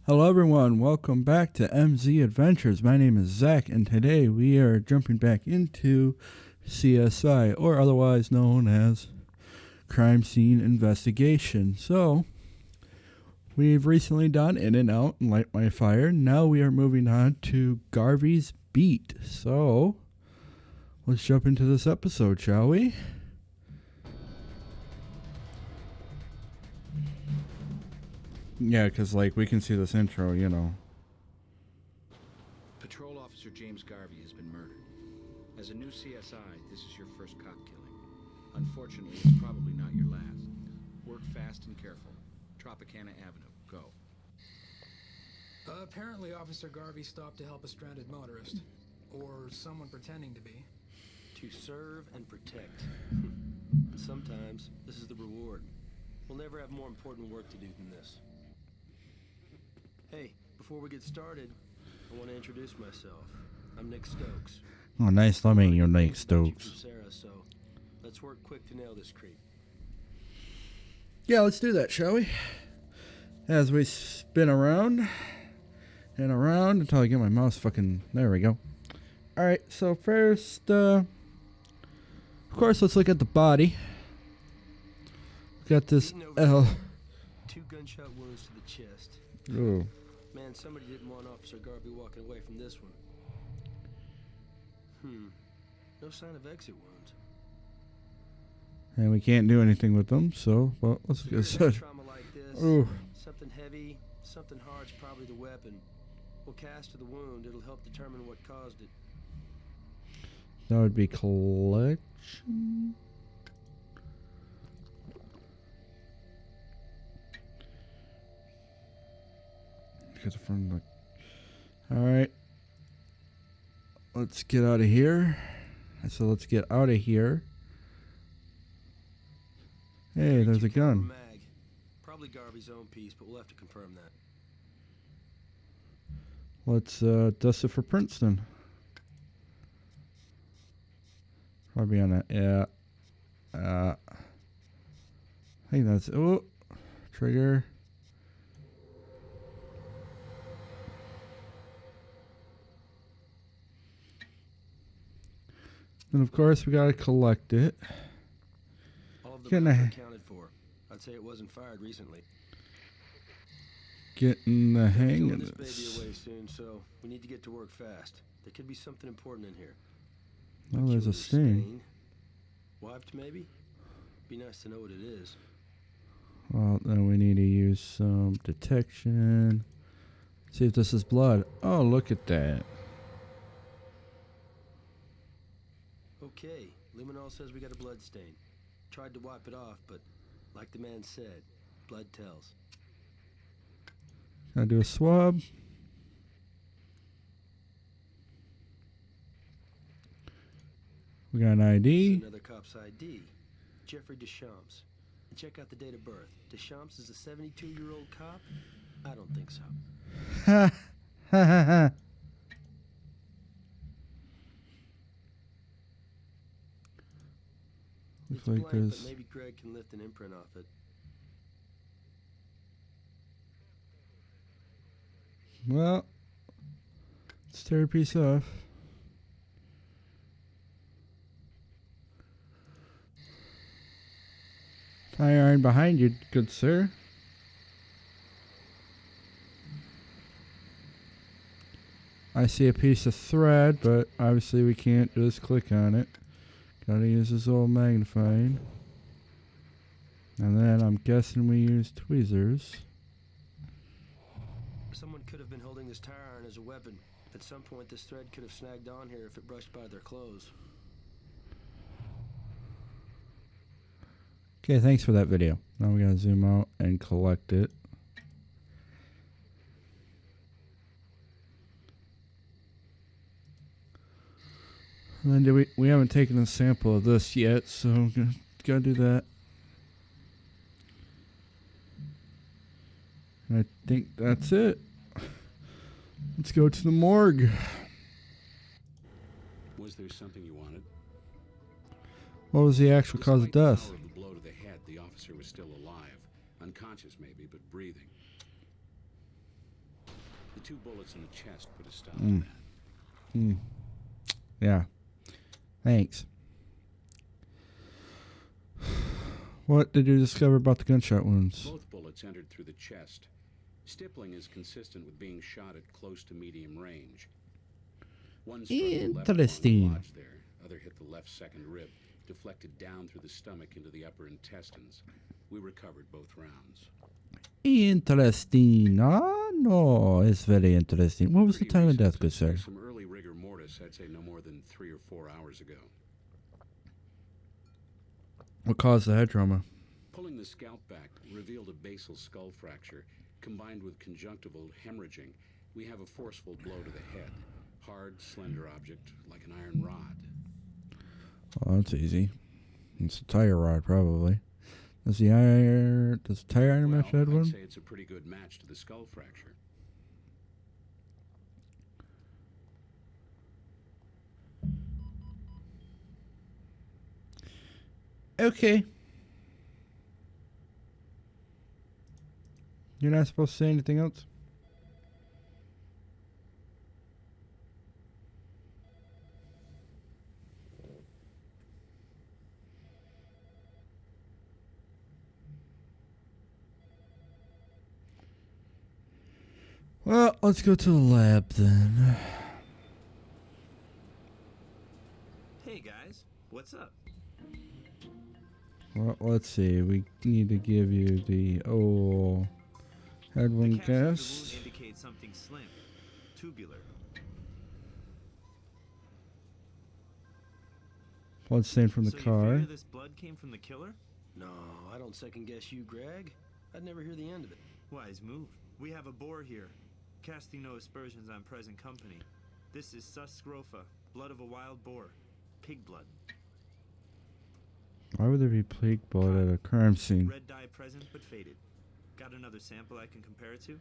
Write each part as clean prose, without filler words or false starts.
Hello everyone, welcome back to MZ Adventures. My name is Zach, and today we are jumping back into CSI, or otherwise known as Crime Scene Investigation. So, we've recently done In and Out and Light My Fire. Now we are moving on to Garvey's Beat. So, let's jump into this episode, shall we? Yeah, because, we can see this intro, you know. Patrol Officer James Garvey has been murdered. As a new CSI, this is your first cop killing. Unfortunately, it's probably not your last. Work fast and careful. Tropicana Avenue, go. Apparently, Officer Garvey stopped to help a stranded motorist. Or someone pretending to be. To serve and protect. Sometimes, this is the reward. We'll never have more important work to do than this. Hey, before we get started, I want to introduce myself. I'm Nick Stokes. Oh, nice to meet you, Nick Stokes. Sarah, so let's work quick to nail this creep. Yeah, let's do that, shall we? As we spin around and around until I get my mouse fucking... There we go. Alright, so first, of course, let's look at the body. Got this L. 2 gunshot wounds to the chest. Ooh. Man, somebody didn't want Officer Garvey walking away from this one. No sign of exit wounds. And we can't do anything with them, so, well, let's get started. Trauma like this, Ooh. something heavy, something hard's probably the weapon. We'll cast to the wound. It'll help determine what caused it. That would be collection. Alright. Let's get out of here. So let's get out of here. Hey, there's a gun. Mag. Probably Garvey's own piece, but we'll have to confirm that. Let's dust it for Princeton. Probably on that. Yeah. I think that's... Oh! Trigger. Then, of course, we gotta collect it. All of the rounds are accounted for. I'd say it wasn't fired recently. Getting the hang of this this. Baby away soon, so we need to get to work fast. There could be something important in here. Oh, there's a stain. Wiped, maybe? Be nice to know what it is. Well, then we need to use some detection. See if this is blood. Oh, look at that. Okay, Luminol says we got a blood stain. Tried to wipe it off, but like the man said, blood tells. Gotta do a swab. We got an ID. Another cop's ID. Jeffrey Deschamps. And check out the date of birth. Deschamps is a 72-year-old cop? I don't think so. Ha ha ha ha. Looks like blank, there's... but maybe Greg can lift an imprint off it. Well, let's tear a piece off. Tire iron behind you, good sir. I see a piece of thread, but obviously we can't just click on it. Gotta use this old magnifying. And then I'm guessing we use tweezers. Someone could have been holding this tire iron as a weapon. At some point, this thread could have snagged on here if it brushed by their clothes. Okay, thanks for that video. Now we gotta zoom out and collect it. And then we haven't taken a sample of this yet, so I'm gotta do that. And I think that's it. Let's go to the morgue. Was there something you wanted? What was the actual cause of death? Despite the blow to the head, the officer was still alive. Unconscious maybe, but breathing. The 2 bullets in the chest put a stop to Mm. that. Yeah. Thanks. What did you discover about the gunshot wounds? Both bullets entered through the chest. Stippling is consistent with being shot at close to medium range. One struck the left lung Interesting. lodged there. Other hit the left second rib, deflected down through the stomach into the upper intestines. We recovered both rounds. Interesting. Ah, no, it's very interesting. What was the Pretty time of recent. death, good sir? There's some early rigor mortis, I'd say no more than 3 or 4 hours ago. What caused the head trauma? Pulling the scalp back revealed a basal skull fracture. Combined with conjunctival hemorrhaging, we have a forceful blow to the head. Hard, slender object like an iron rod. Oh, that's easy. It's a tire rod, probably. Does the tire iron match that I'd one? say it's a pretty good match to the skull fracture. Okay. You're not supposed to say anything else? Well, let's go to the lab then. Hey guys, what's up? Well, let's see. We need to give you the head The wound cast of the wound cast. indicates something slim, tubular. Blood stain from the So car. you figure this blood came from the killer? No, I don't second guess you, Greg. I'd never hear the end of it. Wise move. We have a boar here, casting no aspersions on present company. This is sus scrofa, blood of a wild boar, pig blood. Why would there be pig blood at a crime scene? Red dye present but faded. Got another sample I can compare it to?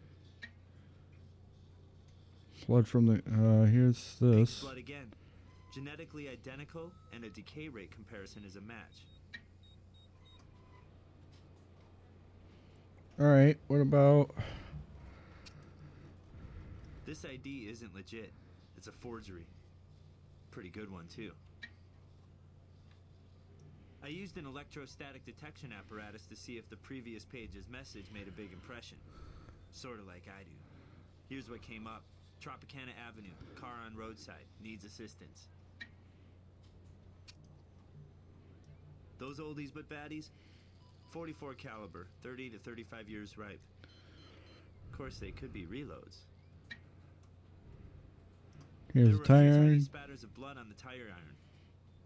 Blood from the here's Pig's this. blood again. Genetically identical, and a decay rate comparison is a match. Alright, what about This ID isn't legit. It's a forgery. Pretty good one, too. I used an electrostatic detection apparatus to see if the previous page's message made a big impression. Sorta like I do. Here's what came up. Tropicana Avenue, car on roadside, needs assistance. Those oldies but baddies? 44 caliber, 30 to 35 years ripe. Of course, they could be reloads. here's There the were a tire few tiny iron? spatters of blood on the tire iron.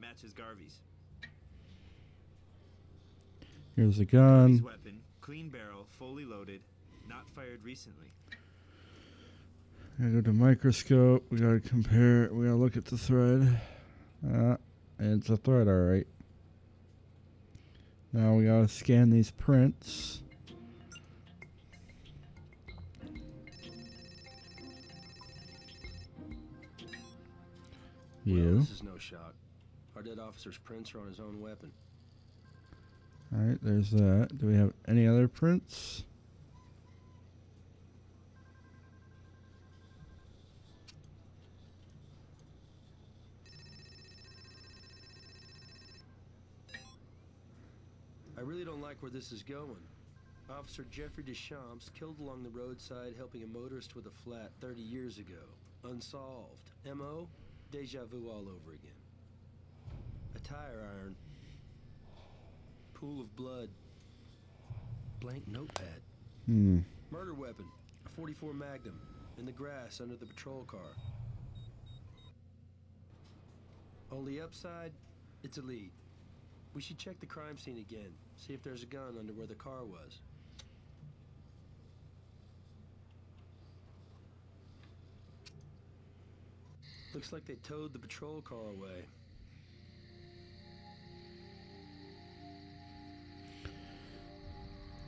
Matches Garvey's. Here's the Garvey's gun. weapon, clean barrel, fully loaded, not fired recently. I go to microscope. We gotta compare. We gotta look at the thread. It's a thread, alright. Now we gotta scan these prints. Well, You. this is no shock. Our dead officer's prints are on his own weapon. Alright, there's that. Do we have any other prints? I really don't like where this is going. Officer Jeffrey Deschamps killed along the roadside helping a motorist with a flat 30 years ago. Unsolved. M.O.? Deja vu all over again. A tire iron. Pool of blood. Blank notepad. Murder weapon. A 44 Magnum. In the grass under the patrol car. Only upside, it's a lead. We should check the crime scene again. See if there's a gun under where the car was. Looks like they towed the patrol car away.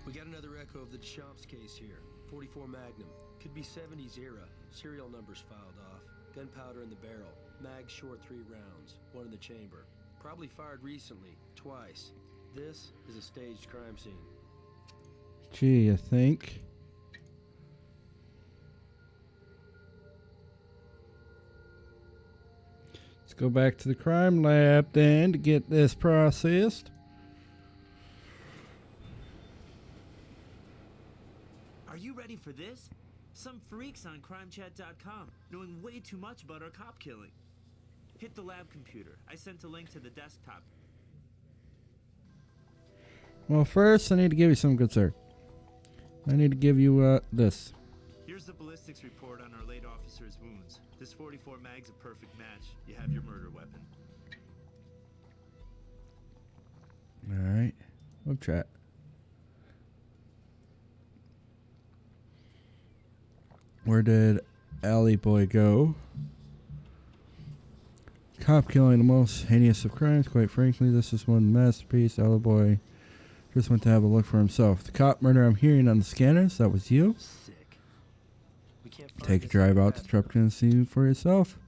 We got another echo of the Deschamps case here. 44 Magnum. Could be 70s era. Serial numbers filed off. Gunpowder in the barrel. Mag short 3 rounds. 1 in the chamber. Probably fired recently. Twice. This is a staged crime scene. Gee, you think? Let's go back to the crime lab then to get this processed. Are you ready for this? Some freaks on crimechat.com knowing way too much about our cop killing. Hit the lab computer. I sent a link to the desktop. Well, first I need to give you some, good sir. I need to give you this. Here's the ballistics report on our late officer's wounds. This 44 mag's a perfect match. You have your murder weapon. Alright. Web chat. Where did Alley Boy go? Cop killing, the most heinous of crimes. Quite frankly, this is one masterpiece. Alley Boy just went to have a look for himself. The cop murder I'm hearing on the scanners, that was you? Sick. We can't find Take a this drive out to fast the Tropicana scene for yourself.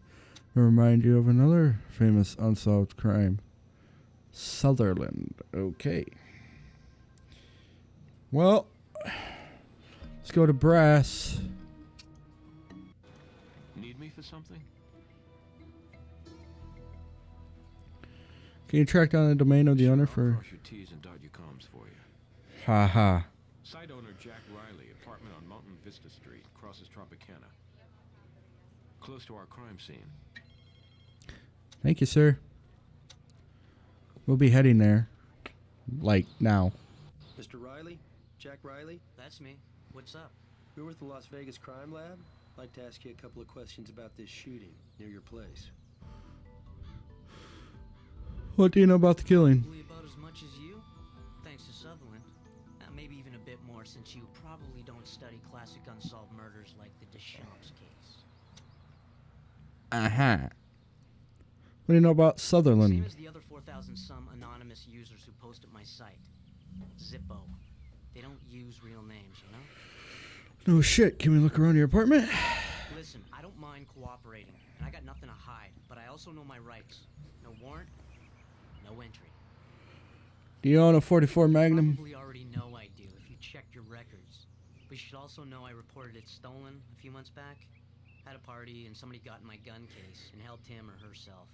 It'll remind you of another famous unsolved crime. Sutherland. Okay. Well, let's go to Brass. Need me for something? Can you track down the domain of the owner I'll for... cross your T's and dot your comms for you. Haha. Site owner Jack Riley, apartment on Mountain Vista Street, crosses Tropicana. Close to our crime scene. Thank you, sir. We'll be heading there. Like, now. Mr. Riley? Jack Riley? That's me. What's up? We're with the Las Vegas Crime Lab. I'd like to ask you a couple of questions about this shooting near your place. What do you know about the killing? Probably about as much as you. Thanks to Sutherland. Maybe even a bit more, since you probably don't study classic unsolved murders like the Deschamps case. Uh-huh. What do you know about Sutherland? Same as the other 4,000 some anonymous users who post at my site. Zippo. They don't use real names, you know? No shit. Can we look around your apartment? Listen, I don't mind cooperating, and I got nothing to hide, but I also know my rights. No warrant, no entry. Do you own a 44 Magnum? Probably already know I do if you checked your records. But you should also know I reported it stolen a few months back. Had a party and somebody got in my gun case and helped him or herself.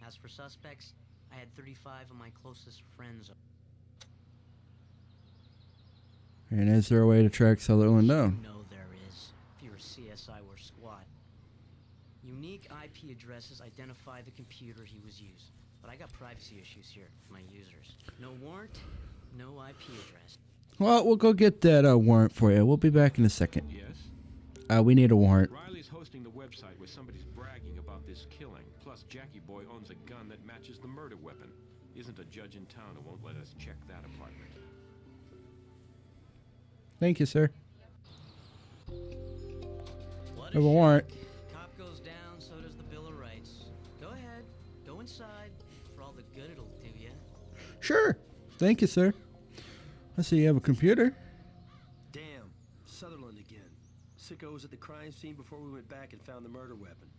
As for suspects, I had 35 of my closest friends. And is there a way to track Sutherland down? You know there is, if you're a CSI or squad. Unique IP addresses identify the computer he was using. But I got privacy issues here for my users. No warrant, no IP address. Well, we'll go get that warrant for you. We'll be back in a second. Yes? We need a warrant. Riley's hosting the website where somebody's bragging about this killing. Plus, Jackie Boy owns a gun that matches the murder weapon. Isn't a judge in town who won't let us check that apartment. Thank you, sir. What I have a warrant. Cop goes down, so does the Bill of Rights. Go ahead, go inside. For all the good it'll do you. Sure. Thank you, sir. I see you have a computer. Damn, Sutherland again. Sicko was at the crime scene before we went back and found the murder weapon.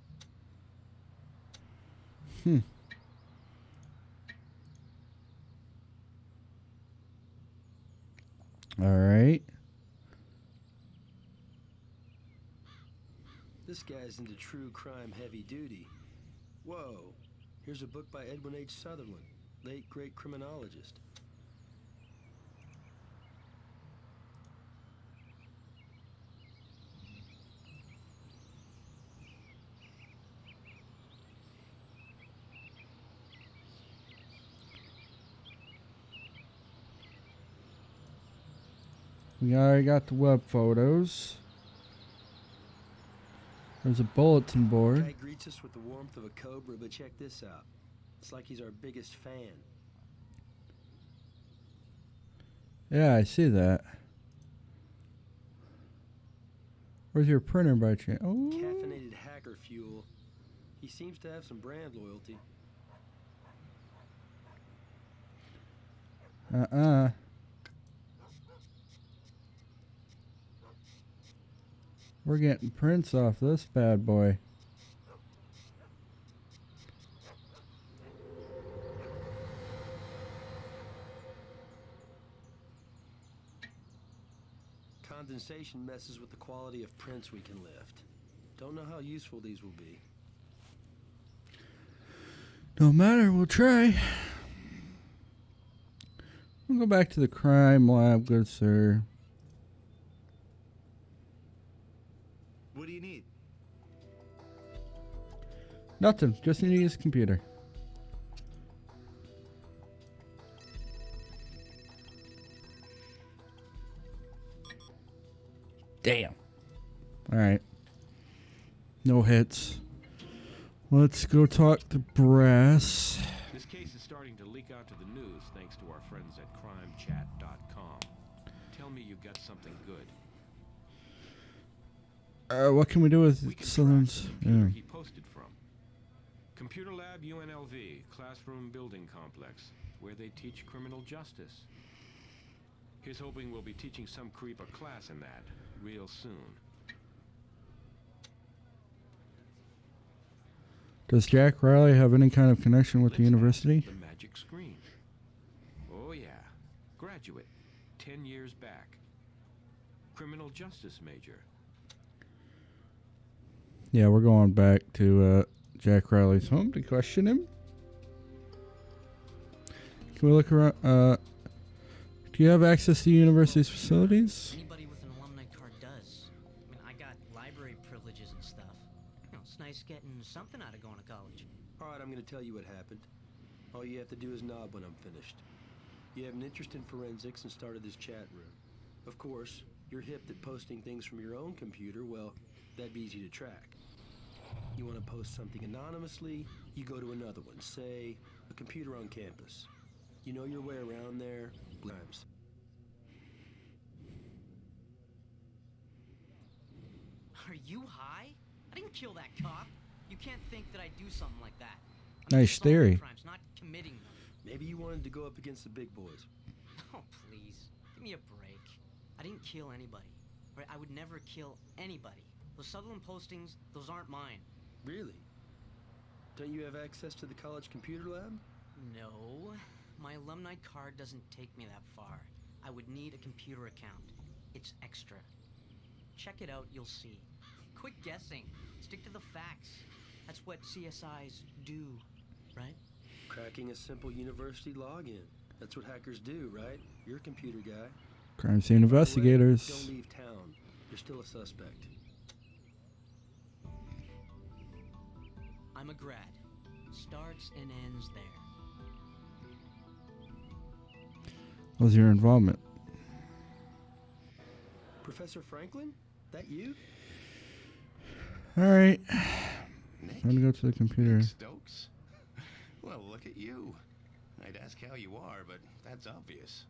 All right. This guy's into true crime heavy duty. Whoa, here's a book by Edwin H. Sutherland, late great criminologist. We already got the web photos. There's a bulletin board. Guy greets us with the warmth of a cobra, but check this out. It's like he's our biggest fan. Yeah, I see that. Where's your printer by chance? Oh. Caffeinated hacker fuel. He seems to have some brand loyalty. We're getting prints off this bad boy. Condensation messes with the quality of prints we can lift. Don't know how useful these will be. No matter, we'll try. We'll go back to the crime lab, good sir. What do you need? Nothing. Just need to use the computer. Damn. Alright. No hits. Let's go talk to Brass. This case is starting to leak out to the news thanks to our friends at crimechat.com. Tell me you got something good. What can we do with We can Southern's? track the computer Yeah. he posted from. Computer Lab UNLV, classroom building complex, where they teach criminal justice. He's hoping we'll be teaching some creep a class in that real soon. Does Jack Riley have any kind of connection with Let's the university? ask the magic screen. Oh yeah, graduate, 10 years back. Criminal justice major. Yeah, we're going back to Jack Riley's home to question him. Can we look around? Do you have access to the university's facilities? Anybody with an alumni card does. I mean, I got library privileges and stuff. You know, it's nice getting something out of going to college. All right, I'm going to tell you what happened. All you have to do is nod when I'm finished. You have an interest in forensics and started this chat room. Of course, you're hip that posting things from your own computer, well, that'd be easy to track. You want to post something anonymously, you go to another one, say, a computer on campus. You know your way around there, times. Are you high? I didn't kill that cop. You can't think that I'd do something like that. Nice solving theory. Crimes, not committing them. Maybe you wanted to go up against the big boys. Oh, please. Give me a break. I didn't kill anybody. Right? I would never kill anybody. Those Sutherland postings, those aren't mine. Really? Don't you have access to the college computer lab? No. My alumni card doesn't take me that far. I would need a computer account. It's extra. Check it out, you'll see. Quit guessing. Stick to the facts. That's what CSIs do, right? Cracking a simple university login. That's what hackers do, right? You're a computer guy. Crime scene investigators. Don't leave town. You're still a suspect. I'm a grad. Starts and ends there. What was your involvement? Professor Franklin? That you? Alright. Nick? I'm gonna go to the computer. Nick Stokes? Well, look at you. I'd ask how you are, but that's obvious.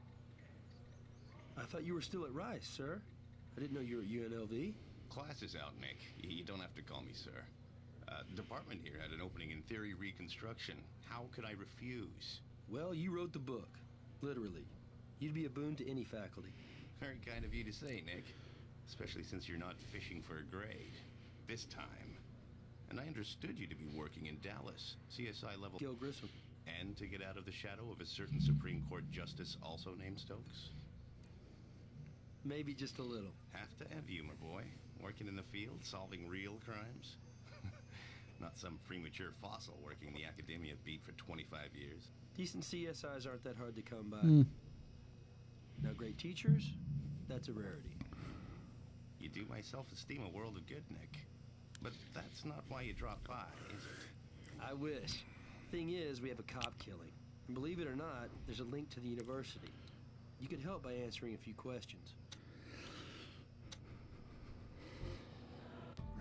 I thought you were still at Rice, sir. I didn't know you were at UNLV. Class is out, Nick. You don't have to call me sir. Department here had an opening in theory reconstruction. How could I refuse? Well, you wrote the book. Literally. You'd be a boon to any faculty. Very kind of you to say, Nick. Especially since you're not fishing for a grade. This time. And I understood you to be working in Dallas, CSI level. Gil Grissom. And to get out of the shadow of a certain Supreme Court justice also named Stokes. Maybe just a little. Have to have humor, boy. Working in the field, solving real crimes. Not some premature fossil working the academia beat for 25 years. Decent CSIs aren't that hard to come by. Now, great teachers? That's a rarity. You do my self-esteem a world of good, Nick. But that's not why you dropped by, is it? I wish. Thing is, we have a cop killing. And believe it or not, there's a link to the university. You could help by answering a few questions.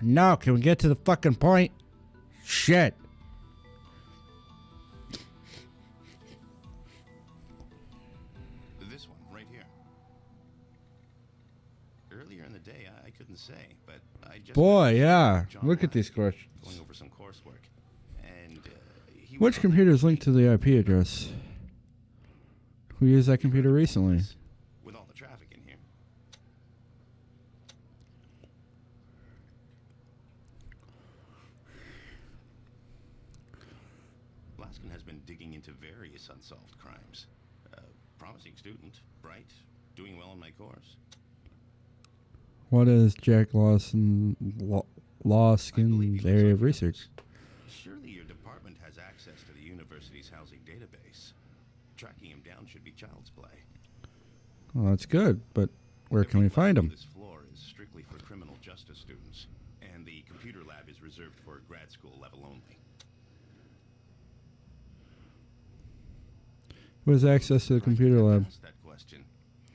No, can we get to the fucking point? Shit. This one, right here. Earlier in the day, I couldn't say, but I just... Boy, yeah. John Look at Wyatt these questions. Going over some coursework. And, he Which was- computer is linked to the IP address? Who used that computer recently? With all the traffic in here. Laskin has been digging into various unsolved crimes. Promising student, bright, doing well in my course. What is Jack Lawson's I believe he was area on of research? campus. Surely your department has access to the university's housing database. Tracking him down should be child's play. Well, that's good, but where can we find him? This floor is strictly for criminal justice students, and the computer lab is reserved for grad school level only. Who has access to the computer lab? Asked that question.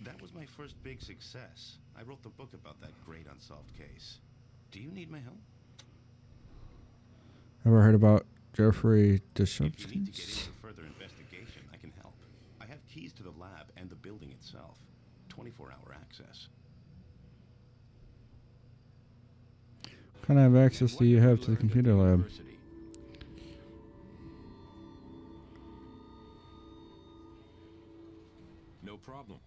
That was my first big success. I wrote the book about that great unsolved case. Do you need my help? Ever heard about Jeffrey If you need to get Deshomsky? into further investigation, I can help. I have keys to the lab and the building itself. 24-hour access. What kind of access do you have to the computer lab? No problem.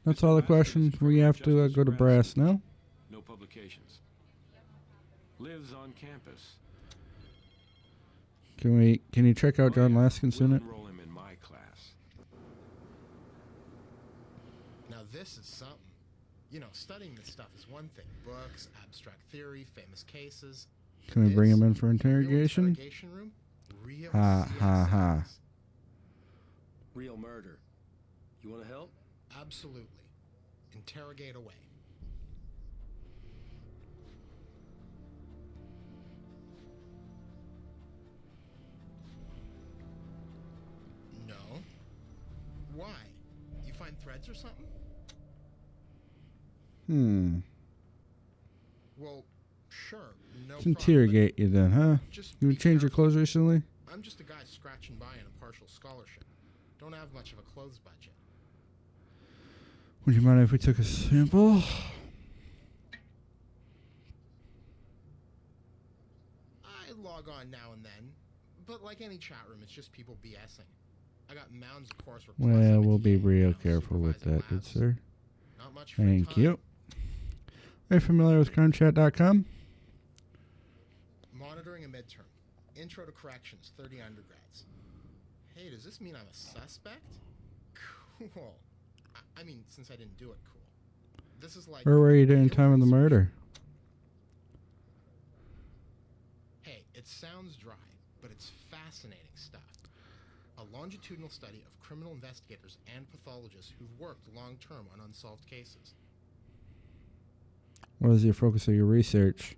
That's all the questions. We have to go to brass now. No publications. Lives on campus. Can you check out John Laskin's We'll unit? enroll him in my class. Now this is something. You know, studying this stuff is one thing. Books, abstract theory, famous cases. Can we bring This, him in for real interrogation? interrogation room? Real Ha, ha, ha. CSIs. Real murder. You want to help? Absolutely. Interrogate away. No. Why? You find threads or something? Well, sure. No Let's problem, interrogate you then, huh? but just You be changed your careful. clothes recently? I'm just a guy scratching by on a partial scholarship. Don't have much of a clothes budget. Would you mind if we took a sample? I log on now and then, but like any chat room, it's just people BSing. I got mounds of coursework. plus Well, I'm a we'll be TA, real you know, careful with supervising that, good labs. sir. Not much free Thank time. you. Are you familiar with crimechat.com? Monitoring a midterm. Intro to corrections, 30 undergrads. Hey, does this mean I'm a suspect? Cool. I mean, since I didn't do it, cool. This is like... Where were you during field time of the research. murder? Hey, it sounds dry, but it's fascinating stuff. A longitudinal study of criminal investigators and pathologists who've worked long-term on unsolved cases. What is your focus of your research?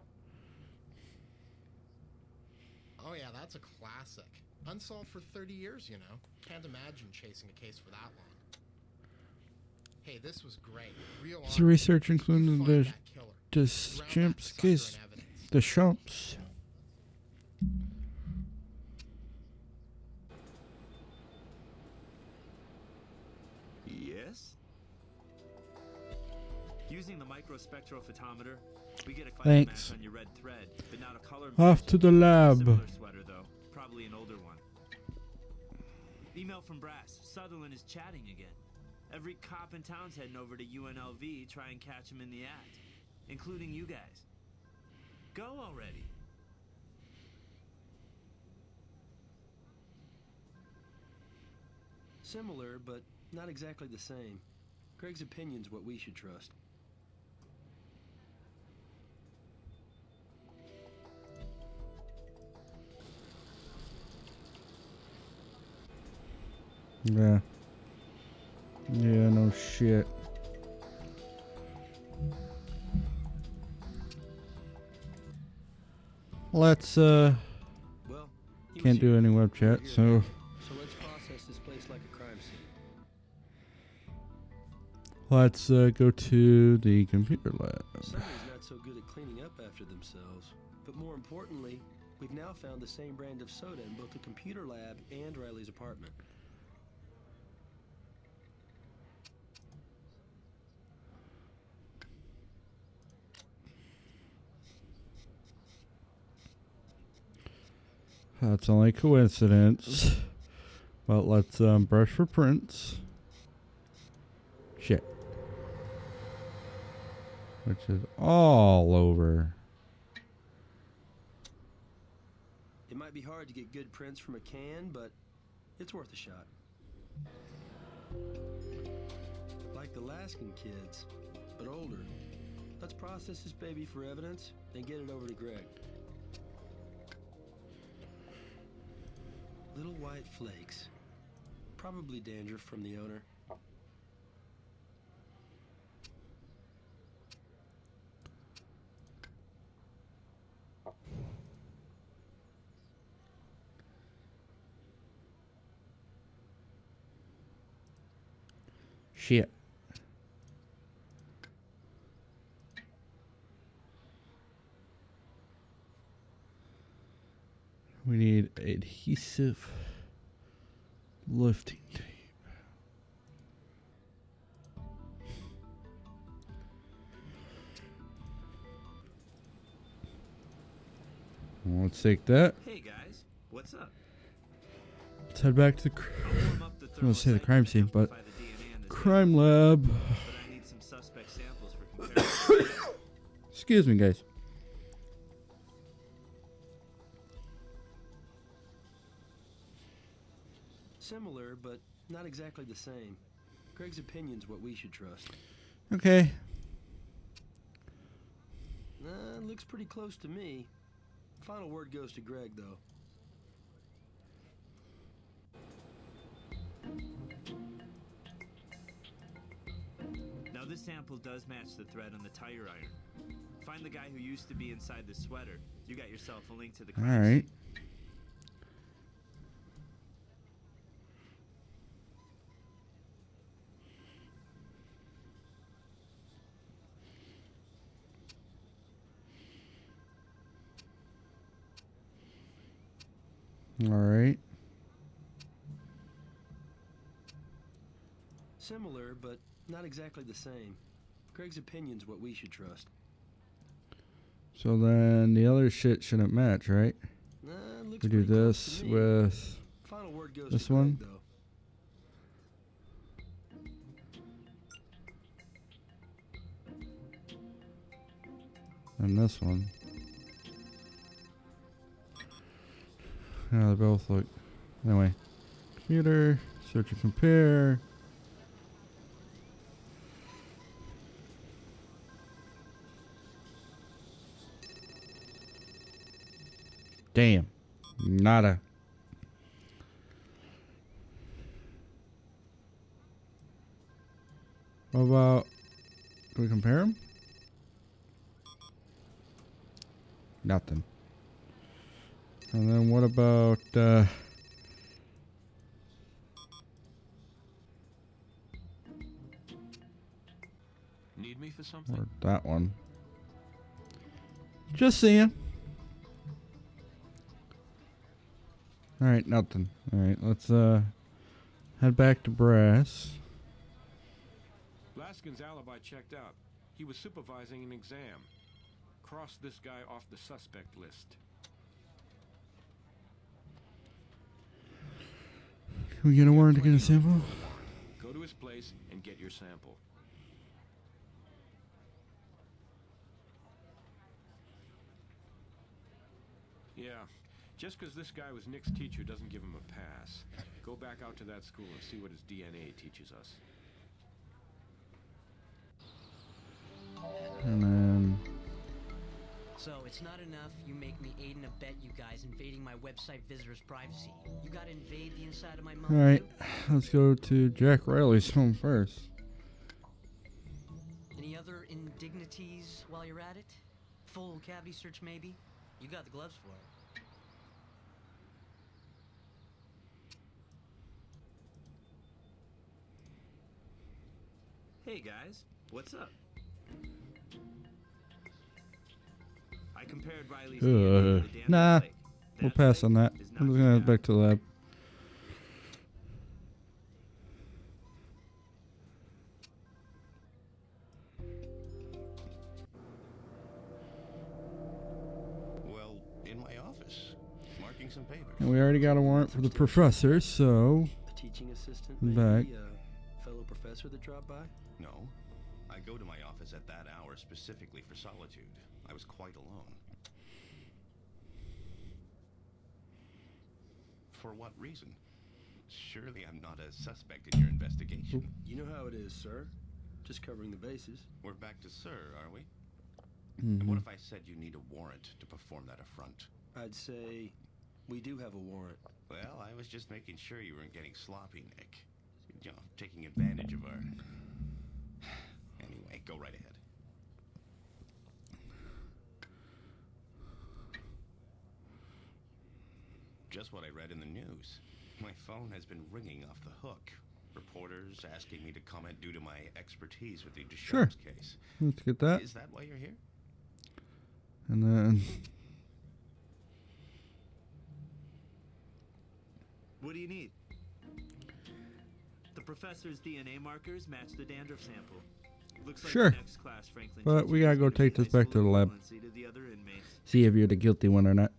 Oh yeah, that's a classic. Unsolved for 30 years, you know. Can't imagine chasing a case for that long. Hey, this was great. Real Does the honor. research You include find the that killer. Drown that Deschamps sucker case? in evidence. Deschamps. Yes? Using the microspectrophotometer, we get a color Thanks. match on your red thread, but not a color Off match. to the lab. Similar sweater, though. Probably an older one. Email from Brass. Sutherland is chatting again. Every cop in town's heading over to UNLV try and catch him in the act, including you guys. Go already. Similar, but not exactly the same. Greg's opinion's what we should trust. Yeah. Yeah, no shit. Let's, Well, he was can't do here. any web We're chat, here so now. So let's process this place like a crime scene. let's go to the computer lab. Somebody's not so good at cleaning up after themselves. But more importantly, we've now found the same brand of soda in both the computer lab and Riley's apartment. That's only coincidence. But let's brush for prints. Shit. Which is all over. It might be hard to get good prints from a can, but it's worth a shot. Like the Laskin kids, but older. Let's process this baby for evidence, then get it over to Greg. Little white flakes. Probably dandruff from the owner. Shit. We need adhesive lifting tape. Let's take that. Hey guys, what's up? Let's head back to the Warm up the I was gonna say the crime scene, but amplify the DNA in the crime lab. sample, but I need some suspect samples for comparison. Excuse me, guys. Similar, but not exactly the same. Greg's opinion's what we should trust. Okay. Looks pretty close to me. Final word goes to Greg, though. Now this sample does match the thread on the tire iron. Find the guy who used to be inside the sweater. You got yourself a link to the crime All right. scene. All right. Similar, but not exactly the same. Greg's opinion's what we should trust. So then the other shit shouldn't match, right? Looks We do pretty close this to me. with Final word goes this to Greg, one. though. and this one. Yeah, they both look. Anyway, computer, search and compare. Damn, nada. What about, can we compare them? Nothing. And then what about, Need me for something? or that one? Just seeing. Alright, nothing. Alright, let's, head back to brass. Laskin's alibi checked out. He was supervising an exam. Cross this guy off the suspect list. Can we get a warrant to get a sample? Go to his place and get your sample. Yeah, just because this guy was Nick's teacher doesn't give him a pass. Go back out to that school and see what his DNA teaches us. And then, So, it's not enough you make me aid and abet you guys invading my website visitors' privacy. You gotta invade the inside of my mouth. alright, too? let's go to Jack Riley's home first. Any other indignities while you're at it? Full cavity search, maybe? You got the gloves for it. Hey guys, what's up? I compared Riley's DNA to Dan's nah, flake. we'll That pass flake on that. is I'm not just gonna head good. back to the lab. Well, in my office, marking some papers. And we already got a warrant for the professor, so A teaching assistant, I'm maybe? back. A fellow professor that dropped by? No, I go to my office at that hour specifically for solitude. I was quite alone. For what reason? Surely I'm not a suspect in your investigation. You know how it is, sir. Just covering the bases. We're back to sir, are we? And mhm. what if I said you need a warrant to perform that affront? I'd say we do have a warrant. Well, I was just making sure you weren't getting sloppy, Nick. You know, taking advantage of our... Anyway, go right ahead. Just what I read in the news. My phone has been ringing off the hook. Reporters asking me to comment due to my expertise with the Deschamps case. Let's get that. Is that why you're here? And then... What do you need? The professor's DNA markers match the dandruff sample. Looks like Sure. the next class Franklin But teaches we gotta is go gonna be take this high back to the school lab. equivalency to the other inmates. See if you're the guilty one or not.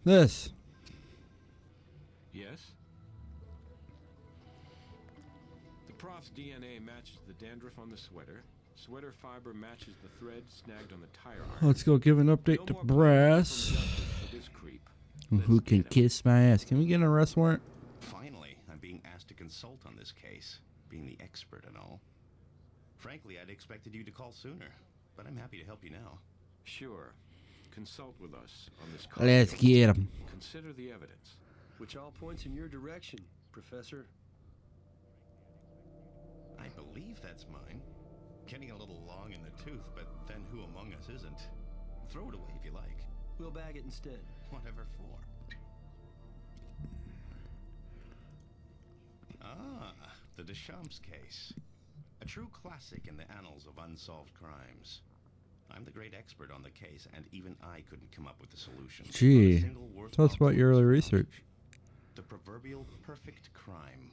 This. Yes? The prof's DNA matches the dandruff on the sweater. Sweater fiber matches the thread snagged on the tire iron. Let's go give an update to No more Brass. criminal justice for this creep. Who Let's can get him. kiss my ass? Can we get an arrest warrant? Finally, I'm being asked to consult on this case, being the expert and all. Frankly, I'd expected you to call sooner, but I'm happy to help you now. Sure. Consult with us on this Let's case. get him. Consider the evidence. Which all points in your direction, Professor. I believe that's mine. Getting a little long in the tooth, but then who among us isn't? Throw it away if you like. We'll bag it instead. Whatever for. Ah, the Deschamps case. A true classic in the annals of unsolved crimes. I'm the great expert on the case, and even I couldn't come up with a solution. Gee, Not a single tell us about your early worthwhile research. The proverbial perfect crime.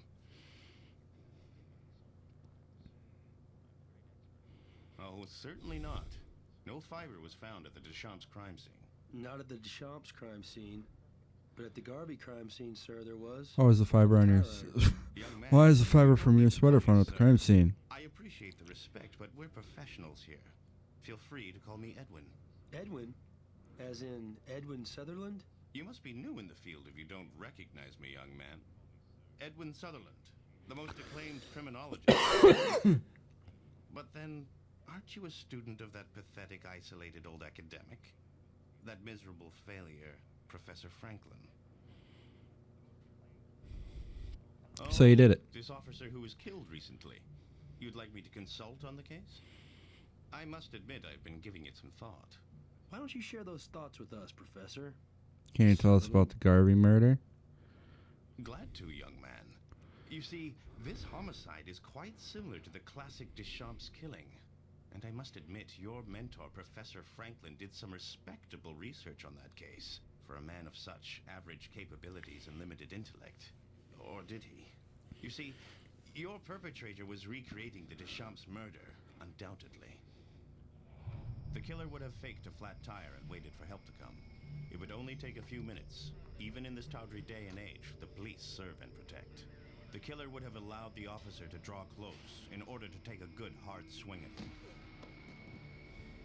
Oh, certainly not. No fiber was found at the Deschamps crime scene. Not at the Deschamps crime scene, but at the Garvey crime scene, sir, there was. Why is the fiber on your... Young man, Why is the fiber from your sweater found at the crime scene? I appreciate the respect, but we're professionals here. Feel free to call me Edwin. Edwin? As in Edwin Sutherland? You must be new in the field if you don't recognize me, young man. Edwin Sutherland, the most acclaimed criminologist. But then, aren't you a student of that pathetic, isolated old academic? That miserable failure, Professor Franklin. So you did it. This officer who was killed recently. You'd like me to consult on the case? I must admit I've been giving it some thought. Why don't you share those thoughts with us, Professor? Can you tell us about the Garvey murder? Glad to, young man. You see, this homicide is quite similar to the classic Deschamps killing. And I must admit, your mentor, Professor Franklin, did some respectable research on that case for a man of such average capabilities and limited intellect. Or did he? You see, your perpetrator was recreating the Deschamps murder, undoubtedly. The killer would have faked a flat tire and waited for help to come. It would only take a few minutes. Even in this tawdry day and age, the police serve and protect. The killer would have allowed the officer to draw close in order to take a good hard swing at him.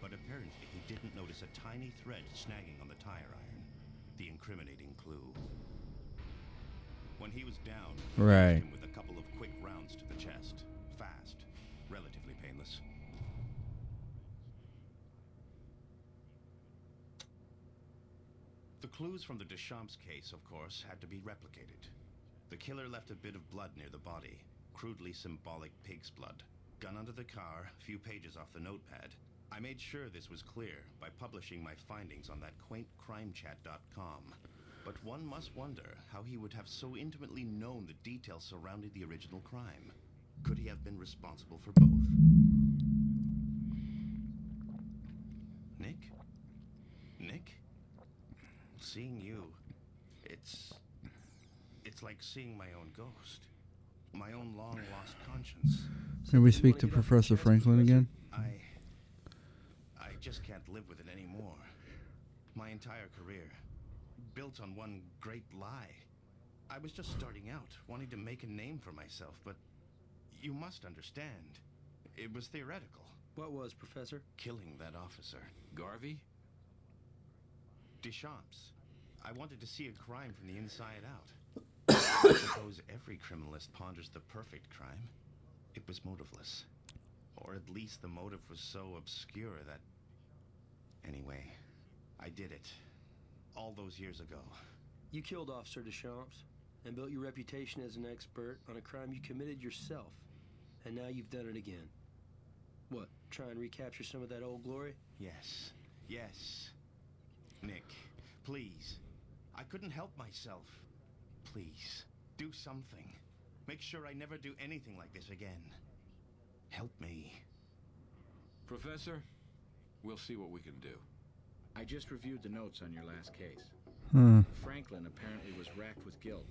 But apparently he didn't notice a tiny thread snagging on the tire iron, the incriminating clue. When he was down, he Right. hit him with a couple of quick rounds to the chest. Fast, relatively painless. The clues from the Deschamps case, of course, had to be replicated. The killer left a bit of blood near the body, crudely symbolic pig's blood. Gun under the car, a few pages off the notepad. I made sure this was clear by publishing my findings on that quaint crimechat.com. But one must wonder how he would have so intimately known the details surrounding the original crime. Could he have been responsible for both? Nick? Nick? Seeing you, it's like seeing my own ghost. My own long-lost conscience. Can we speak to Professor Franklin again? I just can't live with it anymore. My entire career, built on one great lie. I was just starting out, wanting to make a name for myself, but you must understand, it was theoretical. What was, Professor? Killing that officer. Garvey? Deschamps. I wanted to see a crime from the inside out. I suppose every criminalist ponders the perfect crime. It was motiveless. Or at least the motive was so obscure that... Anyway, I did it. All those years ago. You killed Officer Deschamps and built your reputation as an expert on a crime you committed yourself. And now you've done it again. What, try and recapture some of that old glory? Yes. Yes. Nick, please. I couldn't help myself. Please, do something. Make sure I never do anything like this again. Help me. Professor, we'll see what we can do. I just reviewed the notes on your last case. Franklin apparently was racked with guilt,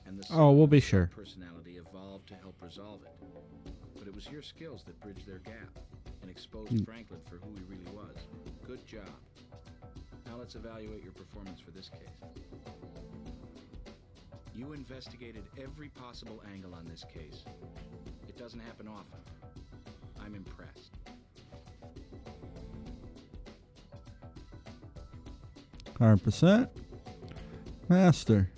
and the Oh, we'll be Silver's sure. personality evolved to help resolve it. But it was your skills that bridged their gap and exposed Franklin for who he really was. Good job. Now let's evaluate your performance for this case. You investigated every possible angle on this case. It doesn't happen often. I'm impressed. 100%. Master.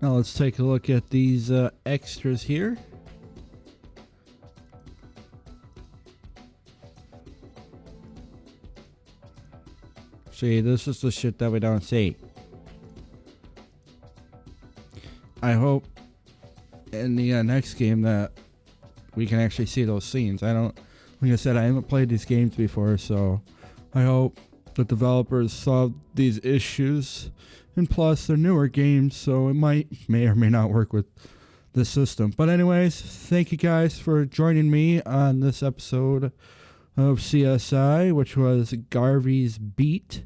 Now let's take a look at these extras here. See, this is the shit that we don't see. I hope in the next game that we can actually see those scenes. Like I said, I haven't played these games before, so I hope the developers solve these issues. And plus, they're newer games, so it may or may not work with the system. But anyways, thank you guys for joining me on this episode of CSI, which was Garvey's Beat.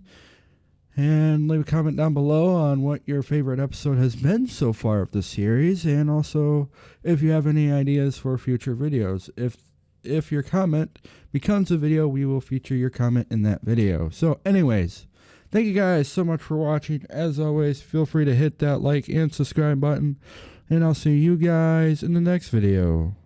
And leave a comment down below on what your favorite episode has been so far of the series, and also if you have any ideas for future videos. If your comment becomes a video, we will feature your comment in that video. So anyways, thank you guys so much for watching. As always, feel free to hit that like and subscribe button, and I'll see you guys in the next video.